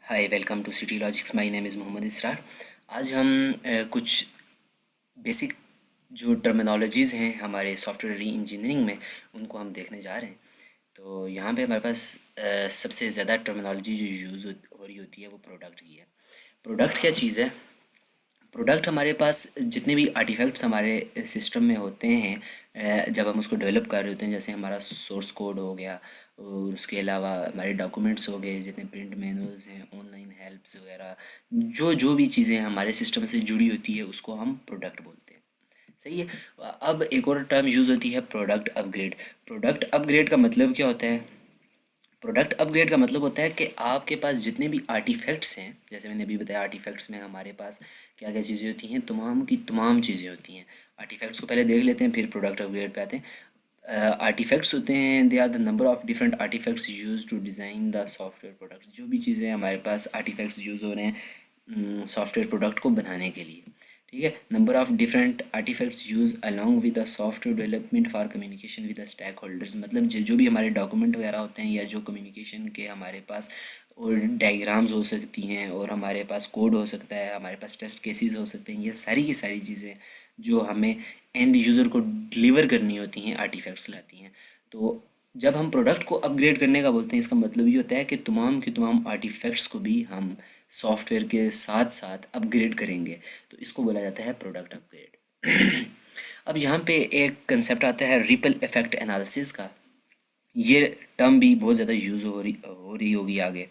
Hi, welcome to city logics. My name is Mohammad Israr. आज हम कुछ बेसिक जो टर्मिनोलॉजीज़ हैं हमारे सॉफ्टवेयर इंजीनियरिंग में, उनको हम देखने जा रहे हैं। तो यहाँ पे हमारे पास सबसे ज़्यादा टर्मिनोलॉजी जो यूज़ हो रही होती है वो प्रोडक्ट की है। प्रोडक्ट क्या चीज़ है? प्रोडक्ट हमारे पास जितने भी आर्टिफैक्ट्स हमारे सिस्टम में होते हैं, जब हम उसको डेवलप कर रहे होते हैं, जैसे हमारा सोर्स कोड हो गया और उसके अलावा हमारे डॉक्यूमेंट्स हो गए, जितने प्रिंट मैनुअल्स हैं, ऑनलाइन हेल्प्स वगैरह, जो जो भी चीज़ें हमारे सिस्टम से जुड़ी होती है उसको हम प्रोडक्ट बोलते हैं। सही है। अब एक और टर्म यूज़ होती है, प्रोडक्ट अपग्रेड। प्रोडक्ट अपग्रेड का मतलब क्या होता है? प्रोडक्ट अपग्रेड का मतलब होता है कि आपके पास जितने भी आर्टिफैक्ट्स हैं, जैसे मैंने अभी बताया, आर्टिफैक्ट्स में हमारे पास क्या क्या चीज़ें होती हैं, तमाम की तमाम चीज़ें होती हैं। आर्टिफैक्ट्स को पहले देख लेते हैं, फिर प्रोडक्ट अपग्रेड पे आते हैं। आर्टिफैक्ट्स होते हैं, they are the number of different artifacts use to design the software product. जो भी चीज़ें हमारे पास आर्टिफैक्ट्स यूज़ हो रहे हैं सॉफ्टवेयर प्रोडक्ट को बनाने के लिए, ठीक है। Number of different artifacts use along with the software development for communication with the stakeholders. मतलब जो भी हमारे डॉक्यूमेंट वगैरह होते हैं या जो कम्युनिकेशन के हमारे पास और डायग्राम्स हो सकती हैं, और हमारे पास कोड हो सकता है, हमारे पास टेस्ट केसेस हो सकते हैं, ये सारी की सारी चीज़ें जो हमें एंड यूज़र को डिलीवर करनी होती हैं, आर्टिफैक्ट्स लाती हैं। तो जब हम प्रोडक्ट को अपग्रेड करने का बोलते हैं, इसका मतलब ये होता है कि तमाम के तमाम आर्टिफैक्ट्स को भी हम सॉफ्टवेयर के साथ साथ अपग्रेड करेंगे। तो इसको बोला जाता है प्रोडक्ट अपग्रेड। अब यहाँ पे एक कंसेप्ट आता है रिपल इफेक्ट एनालिसिस का। ये टर्म भी बहुत ज़्यादा यूज़ हो रही होगी आगे,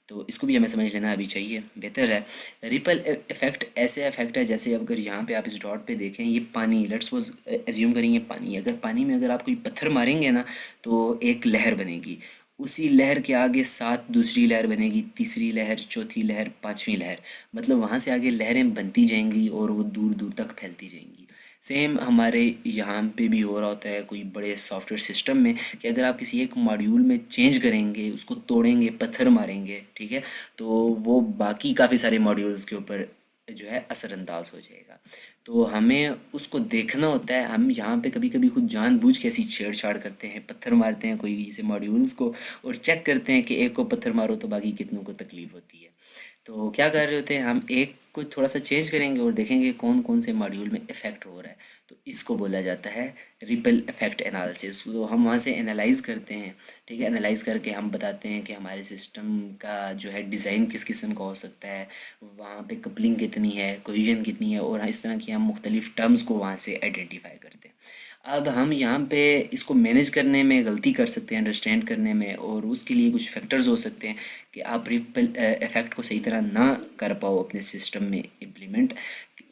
तो इसको भी हमें समझ लेना अभी चाहिए, बेहतर है। रिपल इफेक्ट ऐसे इफेक्ट है, जैसे अगर यहाँ पे आप इस डॉट पे देखें, ये पानी, लेट्स सपोज एज्यूम करेंगे पानी, अगर पानी में अगर आप कोई पत्थर मारेंगे ना, तो एक लहर बनेगी। उसी लहर के आगे सात दूसरी लहर बनेगी, तीसरी लहर, चौथी लहर, पांचवी लहर। मतलब वहाँ से आगे लहरें बनती जाएंगी और वो दूर दूर तक फैलती जाएंगी। सेम हमारे यहाँ पे भी हो रहा होता है कोई बड़े सॉफ्टवेयर सिस्टम में, कि अगर आप किसी एक मॉड्यूल में चेंज करेंगे, उसको तोड़ेंगे, पत्थर मारेंगे, ठीक है, तो वो बाकी काफ़ी सारे मॉड्यूल्स के ऊपर जो है असरअंदाज हो जाएगा। तो हमें उसको देखना होता है। हम यहाँ पे कभी कभी खुद जानबूझ के ऐसी छेड़छाड़ करते हैं, पत्थर मारते हैं कोई से मॉड्यूल्स को, और चेक करते हैं कि एक को पत्थर मारो तो बाकी कितनों को तकलीफ होती है। तो क्या कर रहे होते हैं, हम एक को थोड़ा सा चेंज करेंगे और देखेंगे कौन कौन से मॉड्यूल में इफेक्ट हो रहा है। तो इसको बोला जाता है रिपल इफेक्ट एनालिसिस। तो हम वहाँ से एनालाइज करते हैं, ठीक है। एनालाइज करके हम बताते हैं कि हमारे सिस्टम का जो है डिज़ाइन किस किस्म का हो सकता है, वहाँ पे कपलिंग कितनी है, कोहेजन कितनी है, और इस तरह की हम मुख्तलिफ टर्म्स को वहाँ से आइडेंटिफाई करते हैं। अब हम यहाँ पे इसको मैनेज करने में गलती कर सकते हैं, अंडरस्टैंड करने में, और उसके लिए कुछ फैक्टर्स हो सकते हैं कि आप रिपल इफेक्ट को सही तरह ना कर पाओ अपने सिस्टम में इम्प्लीमेंट।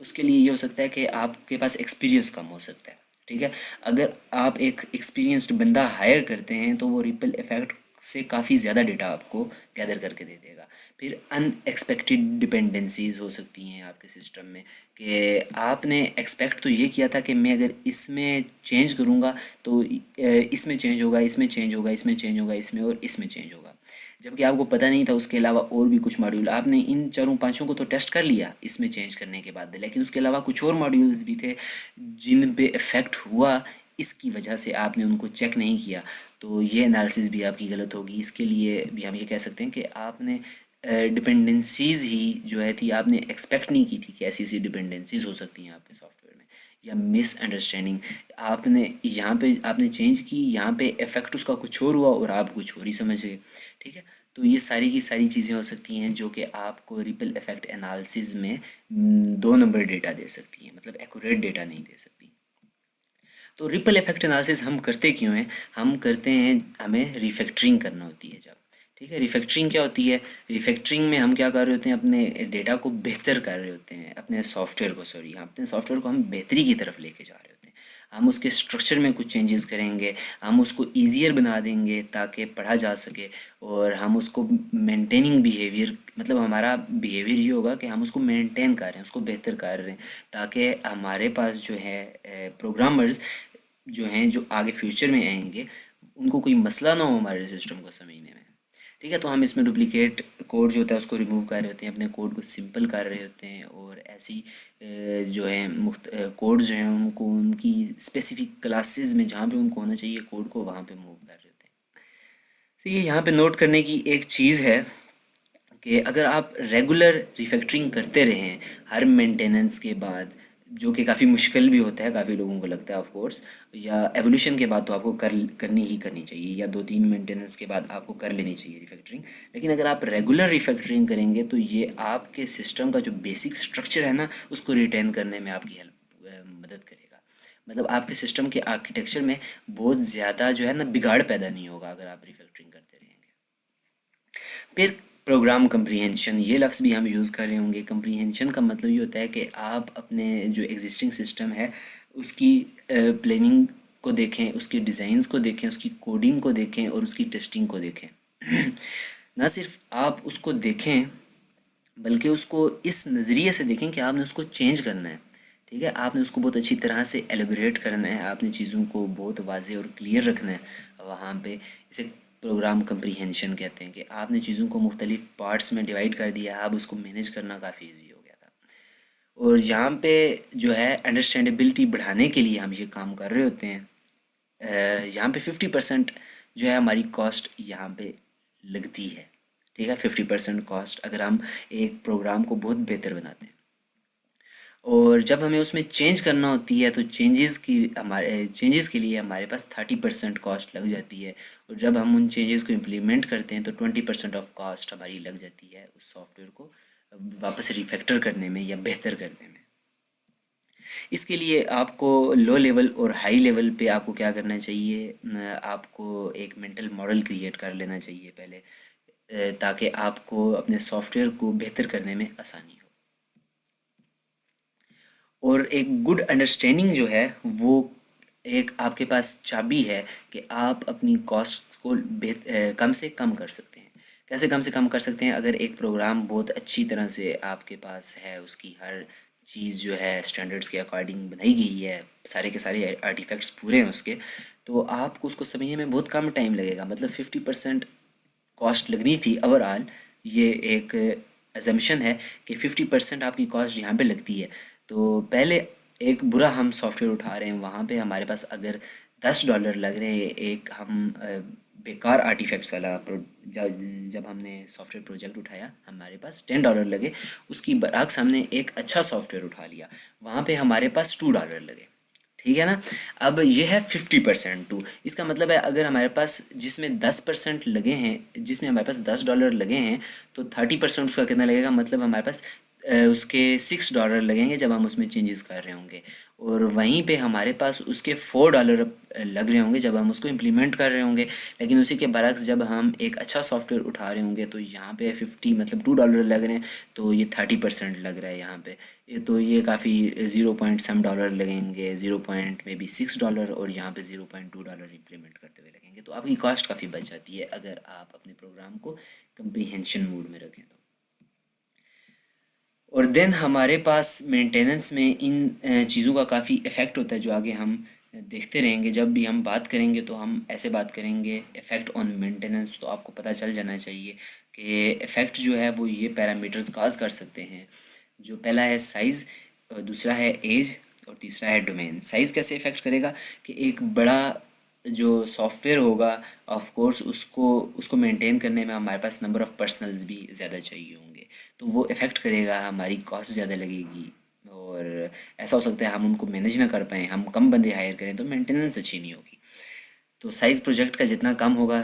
उसके लिए ये हो सकता है कि आपके पास एक्सपीरियंस कम हो सकता है, ठीक है। अगर आप एक एक्सपीरियंस्ड बंदा हायर करते हैं तो वो रिपल इफेक्ट से काफ़ी ज़्यादा डेटा आपको गैदर करके दे देगा। फिर अनएक्सपेक्टेड डिपेंडेंसीज हो सकती हैं आपके सिस्टम में, कि आपने एक्सपेक्ट तो ये किया था कि मैं अगर इसमें चेंज करूँगा तो इसमें चेंज होगा, इसमें चेंज होगा, इसमें चेंज होगा, इसमें और इसमें चेंज होगा। जबकि आपको पता नहीं था उसके अलावा और भी कुछ मॉड्यूल, आपने इन चारों पांचों को तो टेस्ट कर लिया इसमें चेंज करने के बाद, लेकिन उसके अलावा कुछ और मॉड्यूल्स भी थे जिन पे इफ़ेक्ट हुआ, इसकी वजह से आपने उनको चेक नहीं किया। तो ये एनालिसिस भी आपकी गलत होगी। इसके लिए भी हम ये कह सकते हैं कि आपने डिपेंडेंसीज ही जो है थी, आपने एक्सपेक्ट नहीं की थी कि ऐसी ऐसी डिपेंडेंसीज हो सकती हैं आपके सॉफ्टवेयर में, या मिसअंडरस्टैंडिंग। आपने यहाँ पे आपने चेंज की, यहाँ पे इफेक्ट उसका कुछ और हुआ और आप कुछ और ही समझ गए, ठीक है। तो ये सारी की सारी चीज़ें हो सकती हैं जो कि आपको रिपल इफेक्ट एनालिसिस में दो नंबर डेटा दे सकती हैं, मतलब एक्यूरेट डेटा नहीं दे सकती। तो रिपल इफेक्ट एनालिसिस हम करते क्यों हैं? हम करते हैं, हमें रिफैक्टरिंग करना होती है जब, ठीक है। रिफैक्टरिंग क्या होती है? रिफैक्टरिंग में हम क्या कर रहे होते हैं, अपने डेटा को बेहतर कर रहे होते हैं, अपने सॉफ्टवेयर को, सॉरी, अपने सॉफ्टवेयर को हम बेहतरी की तरफ लेके जा रहे होते हैं। हम उसके स्ट्रक्चर में कुछ चेंजेस करेंगे, हम उसको ईजियर बना देंगे ताकि पढ़ा जा सके, और हम उसको मेंटेनिंग बिहेवियर, मतलब हमारा बिहेवियर ये होगा कि हम उसको मेंटेन कर रहे हैं, उसको बेहतर कर रहे हैं, ताकि हमारे पास जो है प्रोग्रामर्स जो हैं, जो आगे फ्यूचर में आएंगे, उनको कोई मसला ना हो हमारे सिस्टम को समझने में, ठीक है। तो हम इसमें डुप्लीकेट कोड जो होता है उसको रिमूव कर रहे होते हैं, अपने कोड को सिंपल कर रहे होते हैं, और ऐसी जो है मुख्त कोड जो हैं उनको उनकी स्पेसिफिक क्लासेस में जहाँ पे उनको होना चाहिए कोड को, वहाँ पे मूव कर रहे होते हैं। तो ये यहाँ पे नोट करने की एक चीज़ है कि अगर आप रेगुलर रिफैक्टरिंग करते रहें हर मेंटेनेंस के बाद, जो कि काफ़ी मुश्किल भी होता है, काफ़ी लोगों को लगता है ऑफ कोर्स, या एवोल्यूशन के बाद तो आपको करनी ही करनी चाहिए, या 2-3 मेंटेनेंस के बाद आपको कर लेनी चाहिए रिफैक्टरिंग। लेकिन अगर आप रेगुलर रिफैक्टरिंग करेंगे तो ये आपके सिस्टम का जो बेसिक स्ट्रक्चर है ना, उसको रिटेन करने में आपकी मदद करेगा। मतलब आपके सिस्टम के आर्किटेक्चर में बहुत ज़्यादा जो है ना बिगाड़ पैदा नहीं होगा अगर आप रिफैक्टरिंग करते रहेंगे। फिर प्रोग्राम कंप्रीहेंशन, ये लफ्ज़ भी हम यूज़ कर रहे होंगे। कंप्रीहेंशन का मतलब ये होता है कि आप अपने जो एग्जिस्टिंग सिस्टम है उसकी प्लानिंग को देखें, उसके डिज़ाइंस को देखें, उसकी कोडिंग को देखें और उसकी टेस्टिंग को देखें। ना सिर्फ आप उसको देखें बल्कि उसको इस नज़रिए से देखें कि आपने उसको चेंज करना है। ठीक है, आपने उसको बहुत अच्छी तरह से एलिब्रेट करना है, आपने चीज़ों को बहुत वाज़े और क्लियर रखना है वहाँ पे। इसे प्रोग्राम कंप्रीहेंशन कहते हैं कि आपने चीज़ों को मुख्तलिफ पार्ट्स में डिवाइड कर दिया, अब उसको मैनेज करना काफ़ी ईजी हो गया था। और यहाँ पे जो है अंडरस्टैंडेबिलिटी बढ़ाने के लिए हम ये काम कर रहे होते हैं। यहाँ पे 50% जो है हमारी कॉस्ट यहाँ पे लगती है। ठीक है, 50% कॉस्ट अगर हम एक प्रोग्राम को बहुत बेहतर बनाते हैं। और जब हमें उसमें चेंज करना होती है तो चेंजेस के लिए हमारे पास 30% कॉस्ट लग जाती है। और जब हम उन चेंजेस को इम्प्लीमेंट करते हैं तो 20% ऑफ कॉस्ट हमारी लग जाती है उस सॉफ्टवेयर को वापस रिफैक्टर करने में या बेहतर करने में। इसके लिए आपको लो लेवल और हाई लेवल पे आपको क्या करना चाहिए, आपको एक मेंटल मॉडल क्रिएट कर लेना चाहिए पहले, ताकि आपको अपने सॉफ्टवेयर को बेहतर करने में आसानी हो। और एक गुड अंडरस्टैंडिंग जो है वो एक आपके पास चाबी है कि आप अपनी कॉस्ट को कम से कम कर सकते हैं। कैसे कम से कम कर सकते हैं? अगर एक प्रोग्राम बहुत अच्छी तरह से आपके पास है, उसकी हर चीज़ जो है स्टैंडर्ड्स के अकॉर्डिंग बनाई गई है, सारे के सारे आर्टिफैक्ट्स पूरे हैं उसके, तो आपको उसको समझने में बहुत कम टाइम लगेगा। मतलब 50% कॉस्ट लगनी थी ओवरऑल, ये एक अजम्पशन है कि 50% आपकी कॉस्ट यहाँ पे लगती है। तो पहले एक बुरा हम सॉफ्टवेयर उठा रहे हैं, वहाँ पे हमारे पास अगर $10 लग रहे हैं, एक हम बेकार आर्टिफैक्ट्स वाला जब हमने सॉफ्टवेयर प्रोजेक्ट उठाया हमारे पास $10 लगे, उसकी बरअक्स हमने एक अच्छा सॉफ्टवेयर उठा लिया, वहाँ पे हमारे पास $2 लगे। ठीक है ना। अब ये है 50% टू, इसका मतलब है अगर हमारे पास जिसमें 10% लगे हैं, जिसमें हमारे पास $10 लगे हैं, तो 30% उसका कितना लगेगा, मतलब हमारे पास उसके $6 लगेंगे जब हम उसमें चेंजेस कर रहे होंगे। और वहीं पे हमारे पास उसके $4 लग रहे होंगे जब हम उसको इम्प्लीमेंट कर रहे होंगे। लेकिन उसी के बरक्स जब हम एक अच्छा सॉफ्टवेयर उठा रहे होंगे तो यहाँ पे 50 मतलब $2 लग रहे हैं, तो ये 30% लग रहा है यहाँ पे। तो ये काफ़ी 0 पॉइंट सम डॉलर लगेंगे, 0 पॉइंट मे बी $6, और यहाँ पे $0.2 इम्प्लीमेंट करते हुए लगेंगे। तो आपकी कॉस्ट काफ़ी बच जाती है अगर आप अपने प्रोग्राम को कंप्रीहेंशन मोड में रखें तो। और देन हमारे पास मेंटेनेंस में इन चीज़ों का काफ़ी इफ़ेक्ट होता है जो आगे हम देखते रहेंगे। जब भी हम बात करेंगे तो हम ऐसे बात करेंगे इफ़ेक्ट ऑन मेंटेनेंस, तो आपको पता चल जाना चाहिए कि इफ़ेक्ट जो है वो ये पैरामीटर्स काज कर सकते हैं। जो पहला है साइज़, दूसरा है एज, और तीसरा है डोमेन। साइज़ कैसे इफ़ेक्ट करेगा कि एक बड़ा जो सॉफ्टवेयर होगा, ऑफ कोर्स उसको उसको मेंटेन करने में हमारे पास नंबर ऑफ़ पर्सनल्स भी ज़्यादा चाहिए होंगे, तो वो इफ़ेक्ट करेगा, हमारी कॉस्ट ज़्यादा लगेगी। और ऐसा हो सकता है हम उनको मैनेज ना कर पाएँ, हम कम बंदे हायर करें तो मेंटेनेंस अच्छी नहीं होगी। तो साइज़ प्रोजेक्ट का जितना कम होगा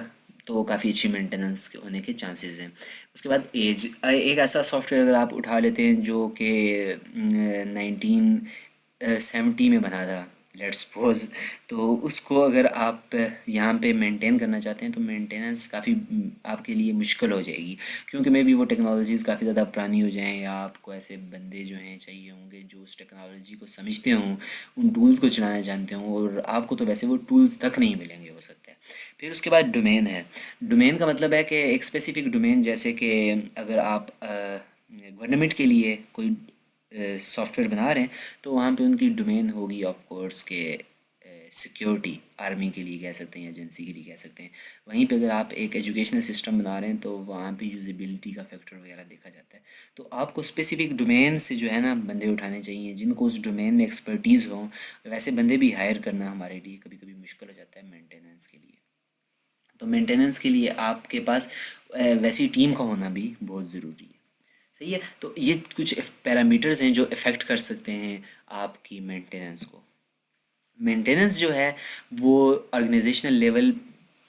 तो काफ़ी अच्छी मेंटेनेंस होने के चांसेस हैं। उसके बाद एज, एक ऐसा सॉफ्टवेयर अगर आप उठा लेते हैं जो कि 1970 में बना था, लेट्स सपोज, तो उसको अगर आप यहाँ पे मेंटेन करना चाहते हैं तो मेंटेनेंस काफ़ी आपके लिए मुश्किल हो जाएगी, क्योंकि मे बी वो टेक्नोलॉजीज़ काफ़ी ज़्यादा पुरानी हो जाएं, या आपको ऐसे बंदे जो हैं चाहिए होंगे जो उस टेक्नोलॉजी को समझते हों, उन टूल्स को चलाना जानते हों, और आपको तो वैसे वो टूल्स तक नहीं मिलेंगे हो सकता है। फिर उसके बाद डोमेन है। डोमेन का मतलब है कि एक स्पेसिफिक डोमेन, जैसे कि अगर आप गवर्नमेंट के लिए कोई सॉफ्टवेयर बना रहे हैं तो वहाँ पे उनकी डोमेन होगी ऑफ कोर्स के सिक्योरिटी, आर्मी के लिए कह सकते हैं, एजेंसी के लिए कह सकते हैं। वहीं पे अगर आप एक एजुकेशनल सिस्टम बना रहे हैं तो वहाँ पे यूजेबिलिटी का फैक्टर वगैरह देखा जाता है। तो आपको स्पेसिफिक डोमेन से जो है ना बंदे उठाने चाहिए जिनको उस डोमेन में एक्सपर्टीज़ हो। वैसे बंदे भी हायर करना हमारे लिए कभी कभी मुश्किल हो जाता है मेंटेनेंस के लिए। तो मेंटेनेंस के लिए आपके पास वैसी टीम का होना भी बहुत ज़रूरी है। सही है। तो ये कुछ पैरामीटर्स हैं जो इफ़ेक्ट कर सकते हैं आपकी मेंटेनेंस को। मेंटेनेंस जो है वो ऑर्गेनाइजेशनल लेवल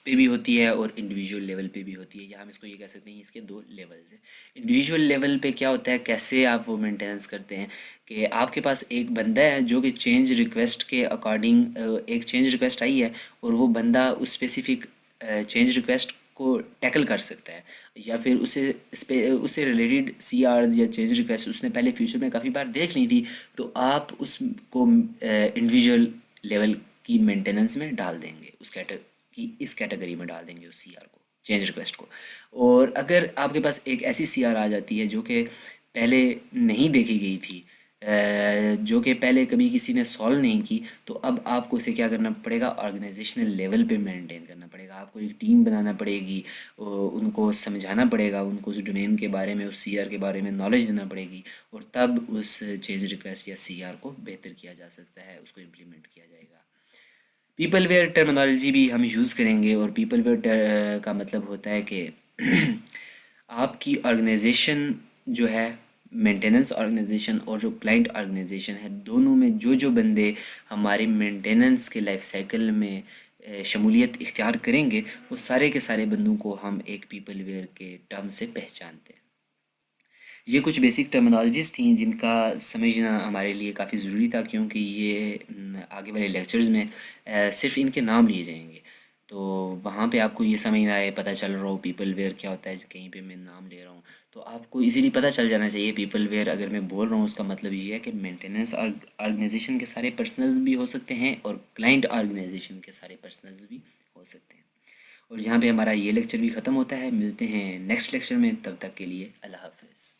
पे भी होती है और इंडिविजुअल लेवल पे भी होती है, या हम इसको ये कह सकते हैं इसके दो लेवल्स हैं। इंडिविजुअल लेवल पे क्या होता है, कैसे आप वो मेंटेनेंस करते हैं कि आपके पास एक बंदा है जो कि चेंज रिक्वेस्ट के अकॉर्डिंग एक चेंज रिक्वेस्ट आई है और वो बंदा उस स्पेसिफिक चेंज रिक्वेस्ट को टैकल कर सकता है, या फिर उससे रिलेटेड सी आर्स या चेंज रिक्वेस्ट उसने पहले फ्यूचर में काफ़ी बार देख ली थी, तो आप उसको इंडिविजुअल लेवल की मेंटेनेंस में डाल देंगे, इस कैटेगरी में डाल देंगे उस सी आर को, चेंज रिक्वेस्ट को। और अगर आपके पास एक ऐसी सी आर आ जाती है जो कि पहले नहीं देखी गई थी, जो कि पहले कभी किसी ने सॉल्व नहीं की, तो अब आपको इसे क्या करना पड़ेगा, ऑर्गेनाइजेशनल लेवल पे मेंटेन करना पड़ेगा। आपको एक टीम बनाना पड़ेगी, उनको समझाना पड़ेगा, उनको उस डोमेन के बारे में, उस सीआर के बारे में नॉलेज देना पड़ेगी, और तब उस चेंज रिक्वेस्ट या सीआर को बेहतर किया जा सकता है, उसको इम्प्लीमेंट किया जाएगा। पीपल वेयर टर्मिनोलॉजी भी हम यूज़ करेंगे, और पीपल वेयर का मतलब होता है कि आपकी ऑर्गेनाइजेशन जो है, मेंटेनेंस ऑर्गेनाइजेशन और जो क्लाइंट ऑर्गेनाइजेशन है, दोनों में जो जो बंदे हमारे मेंटेनेंस के लाइफ साइकिल में शमूलियत इख्तियार करेंगे, वो सारे के सारे बंदों को हम एक पीपल वेयर के टर्म से पहचानते हैं। ये कुछ बेसिक टर्मिनोलॉजीज़ थी जिनका समझना हमारे लिए काफ़ी ज़रूरी था, क्योंकि ये आगे वाले लेक्चर्स में सिर्फ इनके नाम लिए जाएंगे, तो वहाँ पे आपको ये समझ ना आए, पता चल रहा हो पीपल वेयर क्या होता है, कहीं पे मैं नाम ले रहा हूँ, तो आपको इजीली पता चल जाना चाहिए पीपल वेयर अगर मैं बोल रहा हूँ उसका मतलब ये है कि मेंटेनेंस ऑर्गेनाइजेशन के सारे पर्सनल्स भी हो सकते हैं और क्लाइंट ऑर्गेनाइजेशन के सारे पर्सनल्स भी हो सकते हैं। और यहाँ पे हमारा ये लेक्चर भी ख़त्म होता है। मिलते हैं नेक्स्ट लेक्चर में, तब तक के लिए अल्लाह हाफ़िज़।